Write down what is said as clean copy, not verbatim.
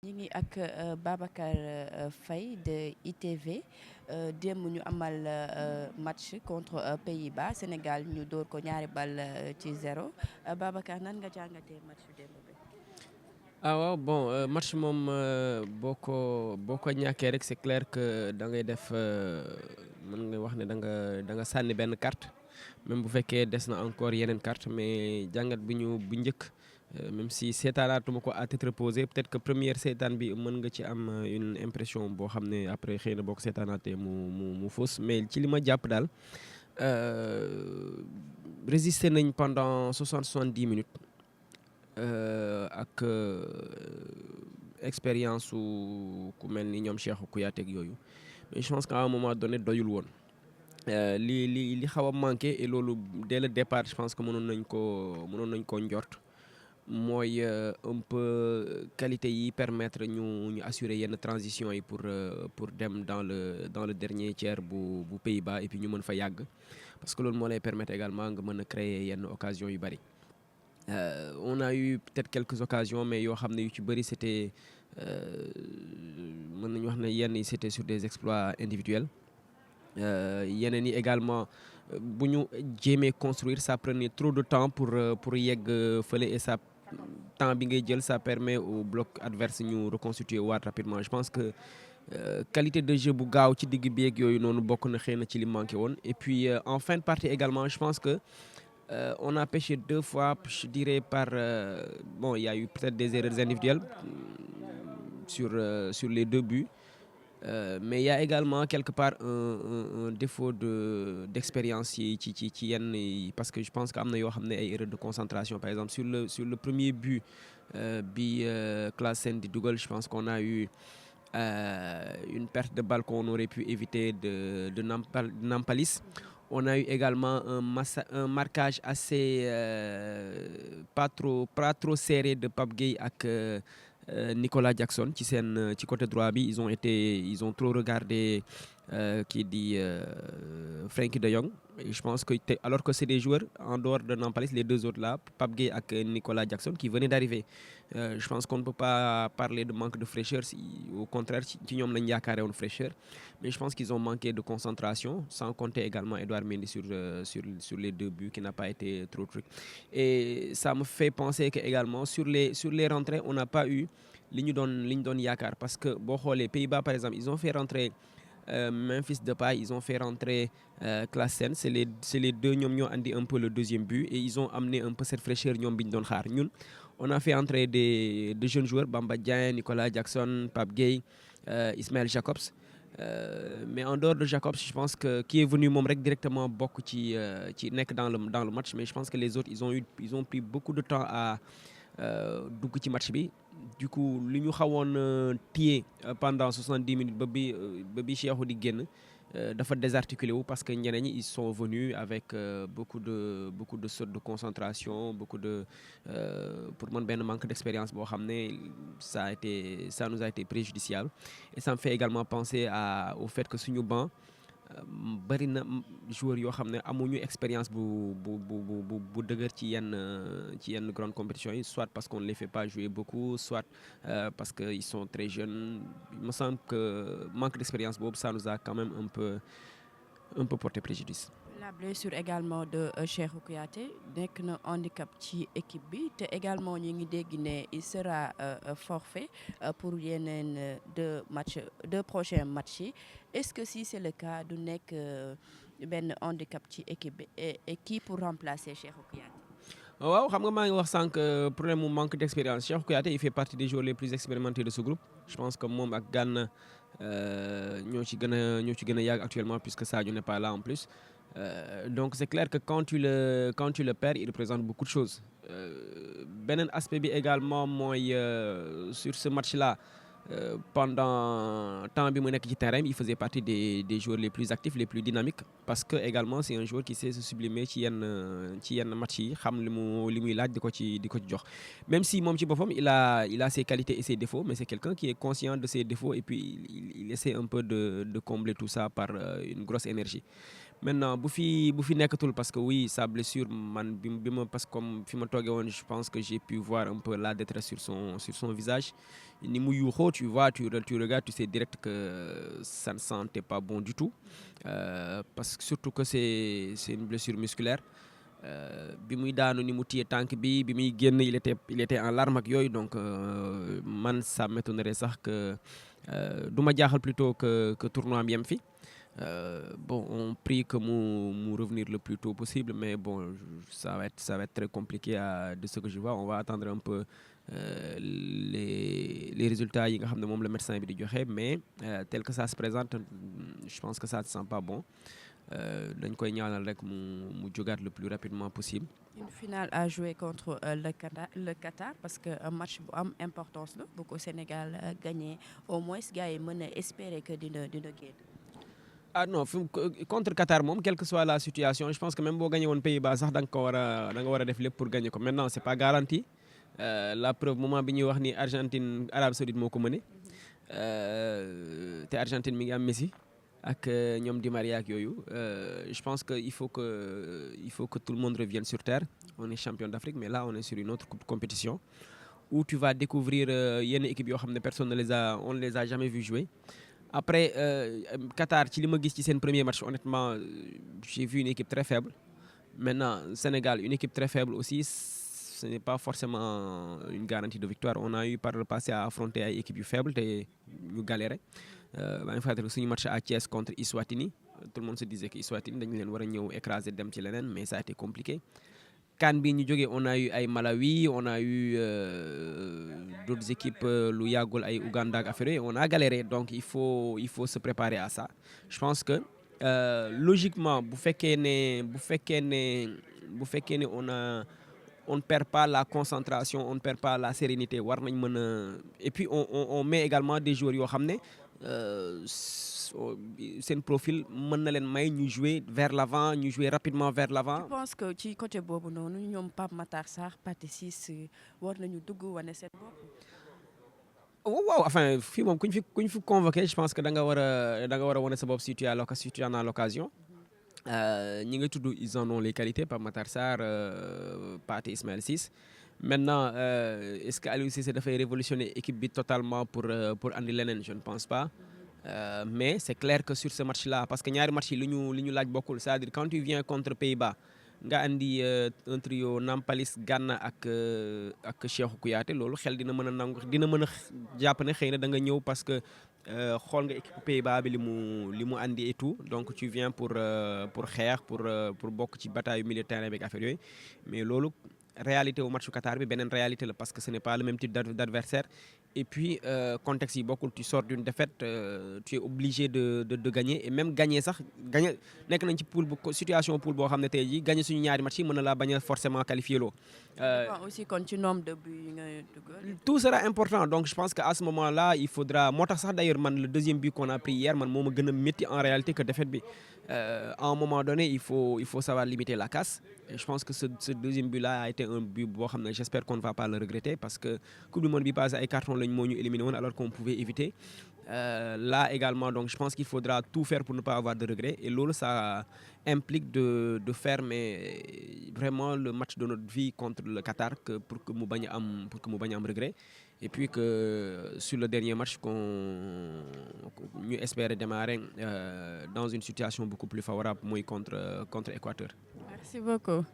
ñi ngi ak Babacar Faye de ITV démb ñu amal match contre Pays-Bas Sénégal ñu dóor ko ñaari bal ci zéro Babacar nan nga jàngatee match démb bi. waaw bon match moom boo ko ñàkkee rek c'est clair que da ngay def mën nga wax ne da nga sànni benn carte même bu fekkee des na encore yeneen carte mais jàngat bu njëkk même si seetaanaatuma ko à tête reposée peut-être que première seetaan bi mën nga ci am une impression boo xam ne après xëy na boo ko seetaanaatee mu fausse mais ci li ma jàpp daal résister nañ pendant 70 minutes. Ak expérience su ku mel ni ñoom Cheikhou Kouyaté ak yooyu mais je pense qu'à un moment donné doyul woon li xaw a manqué et loolu dès le départ je pense que mënoon nañ koo njort mooy un peu qualité yi permettre ñu assurer yenn transition yi pour dem dans le dernier tiers bu Pays-Bas et puis ñu mën fa yàgg parce que loolu moo lay permettre également nga mën a créer yenn occasion yu bari. On a eu peut-être quelques occasions mais yoo xam ne yu ci bëri c'était mën nañu wax ne yenn yi c'était sur des exploits individuels yeneen yi également bu ñu jéemee construire ça prenait trop de temps pour yegg fële et ça temps bi ngay jël ça permet au bloc adverse ñu reconstituer waat rapidement je pense que qualité de jeu bu gaaw ci digg bi ak yooyu noonu bokk na xëy na ci li manqué woon et puis en fin de partie également je pense que on a pêché 2 fois, je dirais bon, il y a eu peut-être des erreurs individuelles sur les 2 buts. Mais il y a également quelque part un défaut d'expérience ci yenn yi parce que je pense que am na yoo xam ne ay erreurs de concentration par exemple sur le premier but bi Classen di dugal je pense qu'on a eu une perte de balle qu'on aurait pu éviter de Nampalis. On a eu également un marquage assez pas trop serré de Pape Gueye ak Nicolas Jackson ci côté droit bi ils ont trop regardé kii di Frenkie de Jong et je pense que alors que c'est des joueurs en dehors de Nampalys les 2 autres là Pape Gueye ak Nicolas Jackson qui venaient d'arriver je pense qu'on ne peut pas parler de manque de fraîcheur au contraire ci ñoom lañ yaakaare woon fraîcheur mais je pense qu'ils ont manqué de concentration sans compter également Edouard Mendy sur les 2 buts qui n'a pas été trop truc et ça me fait penser que également sur les rentrées on n'a pas eu li ñu doon yaakaar parce que boo xoolee Pays-Bas par exemple ils ont fait rentrer Memphis Depay ils ont fait rentrer Classen c'est les 2 ñoom ñoo andi un peu le deuxième but et ils ont amené un peu cette fraîcheur ñoom bi ñu doon xaar ñun on a fait entrer de jeunes joueurs Bamba Dieng Nicolas Jackson Pape Gueye Ismaël Jacobs mais en dehors de Jacobs je pense que qui est venu moom rek directement bokk ci nekk dans le match mais je pense que les autres ils ont pris beaucoup de temps à dugg ci match bi du coup li ñu xawoon téye pendant 70 minutes ba bi Cheikhou di génn dafa désarticulé wu parce que ñeneen ñi ils sont venus avec beaucoup de sautes de concentration beaucoup de pour man benn manque d'expérience boo xam ne ça nous a été préjudiciable et ça me fait également penser au fait que suñu banc bari na joueurs yoo xam ne amuñu expérience bu dëgër ci yenn grande compétition yi soit parce qu'on ne les fait pas jouer beaucoup soit parce que ils sont très jeunes il me semble que manque d'expérience boobu ça nous a quand même un peu porté préjudice. La blessure également de Cheikhou Kouyaté nekk na handicap ci équipe bi te également ñu ngi dégg ne il sera forfait pour yeneen 2 prochains matchs yi est-ce que si c'est le cas du nekk benn handicap ci équipe bi et qui pour remplacer Cheikhou Kouyaté. waaw xam nga maa ngi wax sànq problème mu manque d'expérience Cheikhou Kouyaté il fait partie des joueurs les plus expérimentés de ce groupe je pense que moom ak Gana ñoo ci gën a yàgg actuellement puisque Sadio n'est pas là en plus. Donc c'est clair que quand tu le perds il représente beaucoup de choses beneen aspect bi également mooy sur ce match-là pendant temps bi mu nekk ci terrain il faisait partie des joueurs les plus actifs les plus dynamiques parce que également c'est un joueur qui sait se sublimer ci yenn match yi xam li muy laaj di ko ci jox même si moom ci boppam il a ses qualités et ses défauts mais c'est quelqu'un qui est conscient de ses défauts et puis il essaie un peu de combler tout ça par une grosse énergie Maintenant bu fi nekkatul parce que oui sa blessure man parce que comme fi ma toogee woon je pense que j'ai pu voir un peu la détresse sur son visage ni mu yuuxoo tu vois tu regardes tu sais direct que ça ne sentait pas bon du tout parce que surtout que c'est une blessure musculaire bi muy daanu ni mu téye tànk bi muy génn il était en larmes ak yooyu donc man ça m'étonnerait sax que du ma jaaxal plutôt que tournoi bi yem fi. Bon, on prie que nous revenir le plus tôt possible, mais bon, ça va être très compliqué de ce que je vois. On va attendre un peu les résultats yi nga xam ne moom le médecin bi di joxe, mais tel que ça se présente, je pense que ça ne sent pas bon. Dañ koy ñaanal rek mu jógaat le plus rapidement possible. Une finale à jouer contre le Qatar parce que un match bu am importance la bu ko Sénégal gagné au moins gars yi mën a espérer que dina génn. Ah non contre Qatar moom quelle que soit la situation je pense que même boo gagné woon Pays-Bas sax da nga war a def lépp pour gagner ko maintenant c'est pas garanti la preuve moment bi ñuy wax ni Argentine Arabie Saoudite moo ko mëne te Argentine mi ngi am Messi ak ñoom Di Maria ak yooyu je pense que il faut que tout le monde revienne sur terre. On est champion d'Afrique mais là on est sur une autre compétition où tu vas découvrir yenn équipe yoo xam ne personne on ne les a jamais vu jouer. Après Qatar ci li ma gis ci seen premier match honnêtement j'ai vu une équipe très faible. Maintenant Sénégal une équipe très faible aussi ce n'est pas forcément une garantie de victoire. On a eu par le passé à affronter ay équipes yu faibles te ñu galéré. Maa ngi fàttali suñu match à Thiès contre Eswatini tout le monde se disait que Eswatini dañu leen war a ñëw écraser dem ci leneen mais ça a été compliqué. CAN bi ñu jógee on a eu ay Malawi on a eu d'autres équipes lu yàggul ay Ouganda ak affaire on a galéré donc il faut se préparer à ça. Je pense que logiquement bu fekkee ne on ne perd pas la concentration on ne perd pas la sérénité war nañ mën a et puis on met également des joueurs yoo xam ne seen profil mën na leen may ñu jouer vers l'avant ñu jouer rapidement vers l'avant. Je pense que ci côté boobu noonu ñoom Pape Matar Sarr Pathé Ciss war nañu dugg wane seen bopp. waaw enfin fii moom kuñ fi convoqué je pense que da nga war a wane sa bopp si tu en as l'occasion. ñi nga tudd ils en ont les qualités Pape Matar Sarr Pathé Ismaël Ciss. Maintenant est-ce que Aliou Cissé dafay révolutionner équipe bi totalement pour andi leneen je ne pense pas. Mais c'est clair que sur ce match-là parce que ñaari match yi li ñu laaj bokkul c'est-à-dire quand tu viens contre Pays-Bas nga andi un trio Nampalys Gana ak Cheikhou Kouyaté loolu xel dina mën a jàpp ne xëy na da nga ñëw parce que xool nga équipe Pays-Bas bi li mu andi et tout donc tu viens pour xeex pour bokk ci bataille milieu de terrain bi ak affaire yooyu mais loolu réalité au match Qatar bi beneen réalité la parce que ce n'est pas le même type d'adversaire et puis contexte yi bokkul tu sors d'une défaite tu es obligé de gagner et même gagner nekk nañ ci situation poule boo xam ne tey jii gagner suñu ñaari match yi mën na laa bañ a forcément qualifier loo. aussi kon ci nombre de buts yi nga dugal. Tout sera important donc je pense que à ce moment-là il faudra moo tax sax d'ailleurs man le deuxième but qu'on a pris hier man moo ma gën a métti en réalité que défaite bi à un moment donné il faut savoir limiter la casse et je pense que ce deuxième but-là a été un but boo xam ne j'espère qu'on ne va pas le regretter parce que coupe du monde bi passé ay carton lañ moo ñu éliminé woon alors qu'on pouvait éviter là également donc je pense qu'il faudra tout faire pour ne pas avoir de regrets et loolu ça implique de faire mais vraiment le match de notre vie contre le Qatar pour que mu bañ a am regret et puis que sur le dernier match ñu espérer démarrer dans une situation beaucoup plus favorable mooy contre Équateur. Merci beaucoup.